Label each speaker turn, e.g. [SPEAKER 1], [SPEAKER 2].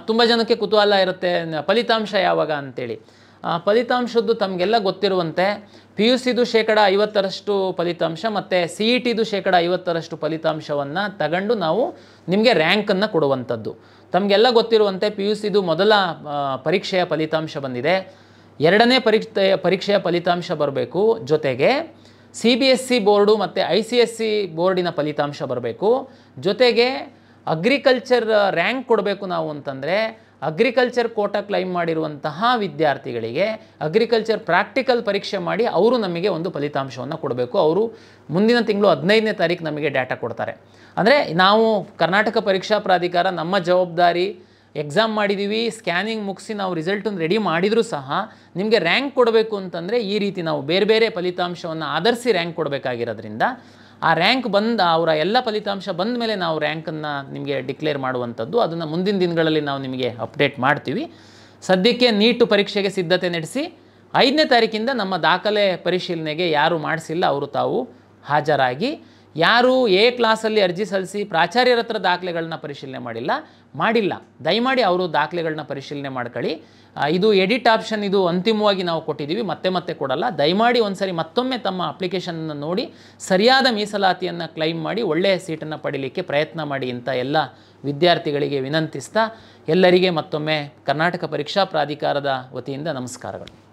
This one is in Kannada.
[SPEAKER 1] ತುಂಬ ಜನಕ್ಕೆ ಕುತೂಹಲ ಇರುತ್ತೆ ಫಲಿತಾಂಶ ಯಾವಾಗ ಅಂತೇಳಿ. ಫಲಿತಾಂಶದ್ದು ತಮಗೆಲ್ಲ ಗೊತ್ತಿರುವಂತೆ ಪಿ ಯು ಸಿದು 50% ಫಲಿತಾಂಶ ಮತ್ತು ಸಿ ಇ ಟಿದು 50% ಫಲಿತಾಂಶವನ್ನು ತಗೊಂಡು ನಾವು ನಿಮಗೆ ರ್ಯಾಂಕನ್ನು ಕೊಡುವಂಥದ್ದು. ತಮಗೆಲ್ಲ ಗೊತ್ತಿರುವಂತೆ ಪಿ ಯು ಸಿದು ಮೊದಲ ಪರೀಕ್ಷೆಯ ಫಲಿತಾಂಶ ಬಂದಿದೆ, ಎರಡನೇ ಪರೀಕ್ಷೆಯ ಫಲಿತಾಂಶ ಬರಬೇಕು, ಜೊತೆಗೆ CBSE ಬೋರ್ಡು ಮತ್ತು ICSE ಬೋರ್ಡಿನ ಫಲಿತಾಂಶ ಬರಬೇಕು, ಜೊತೆಗೆ ಅಗ್ರಿಕಲ್ಚರ್ ರ್ಯಾಂಕ್ ಕೊಡಬೇಕು ನಾವು ಅಂತಂದರೆ ಅಗ್ರಿಕಲ್ಚರ್ ಕೋಟಾ ಕ್ಲೈಮ್ ಮಾಡಿರುವಂತಹ ವಿದ್ಯಾರ್ಥಿಗಳಿಗೆ ಅಗ್ರಿಕಲ್ಚರ್ ಪ್ರಾಕ್ಟಿಕಲ್ ಪರೀಕ್ಷೆ ಮಾಡಿ ಅವರು ನಮಗೆ ಒಂದು ಫಲಿತಾಂಶವನ್ನು ಕೊಡಬೇಕು. ಅವರು ಮುಂದಿನ ತಿಂಗಳು 15ನೇ ತಾರೀಕು ನಮಗೆ ಡಾಟಾ ಕೊಡ್ತಾರೆ. ಅಂದರೆ ನಾವು ಕರ್ನಾಟಕ ಪರೀಕ್ಷಾ ಪ್ರಾಧಿಕಾರ ನಮ್ಮ ಜವಾಬ್ದಾರಿ, ಎಕ್ಸಾಮ್ ಮಾಡಿದ್ದೀವಿ, ಸ್ಕ್ಯಾನಿಂಗ್ ಮುಗಿಸಿ ನಾವು ರಿಸಲ್ಟನ್ನು ರೆಡಿ ಮಾಡಿದರೂ ಸಹ ನಿಮಗೆ ರ್ಯಾಂಕ್ ಕೊಡಬೇಕು ಅಂತಂದರೆ ಈ ರೀತಿ ನಾವು ಬೇರೆ ಬೇರೆ ಫಲಿತಾಂಶವನ್ನು ಆಧರಿಸಿ ರ್ಯಾಂಕ್ ಕೊಡಬೇಕಾಗಿರೋದ್ರಿಂದ ಆ ರ್ಯಾಂಕ್ ಅವರ ಎಲ್ಲ ಫಲಿತಾಂಶ ಬಂದ ಮೇಲೆ ನಾವು ರ್ಯಾಂಕನ್ನು ನಿಮಗೆ ಡಿಕ್ಲೇರ್ ಮಾಡುವಂಥದ್ದು. ಅದನ್ನು ಮುಂದಿನ ದಿನಗಳಲ್ಲಿ ನಾವು ನಿಮಗೆ ಅಪ್ಡೇಟ್ ಮಾಡ್ತೀವಿ. ಸದ್ಯಕ್ಕೆ ನೀಟ್ ಪರೀಕ್ಷೆಗೆ ಸಿದ್ಧತೆ ನಡೆಸಿ 5ನೇ ತಾರೀಕಿಂದ ನಮ್ಮ ದಾಖಲೆ ಪರಿಶೀಲನೆಗೆ ಯಾರು ಮಾಡಿಸಿಲ್ಲ ಅವರು ತಾವು ಹಾಜರಾಗಿ, ಯಾರು ಎ ಕ್ಲಾಸಲ್ಲಿ ಅರ್ಜಿ ಸಲ್ಲಿಸಿ ಪ್ರಾಚಾರ್ಯರ ಹತ್ರ ದಾಖಲೆಗಳನ್ನ ಪರಿಶೀಲನೆ ಮಾಡಿಲ್ಲ ದಯಮಾಡಿ ಅವರು ದಾಖಲೆಗಳನ್ನ ಪರಿಶೀಲನೆ ಮಾಡ್ಕೊಳ್ಳಿ. ಇದು ಎಡಿಟ್ ಆಪ್ಷನ್, ಇದು ಅಂತಿಮವಾಗಿ ನಾವು ಕೊಟ್ಟಿದ್ದೀವಿ, ಮತ್ತೆ ಕೊಡಲ್ಲ. ದಯಮಾಡಿ ಒಂದ್ಸರಿ ಮತ್ತೊಮ್ಮೆ ತಮ್ಮ ಅಪ್ಲಿಕೇಶನನ್ನು ನೋಡಿ ಸರಿಯಾದ ಮೀಸಲಾತಿಯನ್ನು ಕ್ಲೈಮ್ ಮಾಡಿ ಒಳ್ಳೆಯ ಸೀಟನ್ನು ಪಡೀಲಿಕ್ಕೆ ಪ್ರಯತ್ನ ಮಾಡಿ ಅಂತ ಎಲ್ಲ ವಿದ್ಯಾರ್ಥಿಗಳಿಗೆ ವಿನಂತಿಸ್ತಾ ಎಲ್ಲರಿಗೆ ಮತ್ತೊಮ್ಮೆ ಕರ್ನಾಟಕ ಪರೀಕ್ಷಾ ಪ್ರಾಧಿಕಾರದ ವತಿಯಿಂದ ನಮಸ್ಕಾರಗಳು.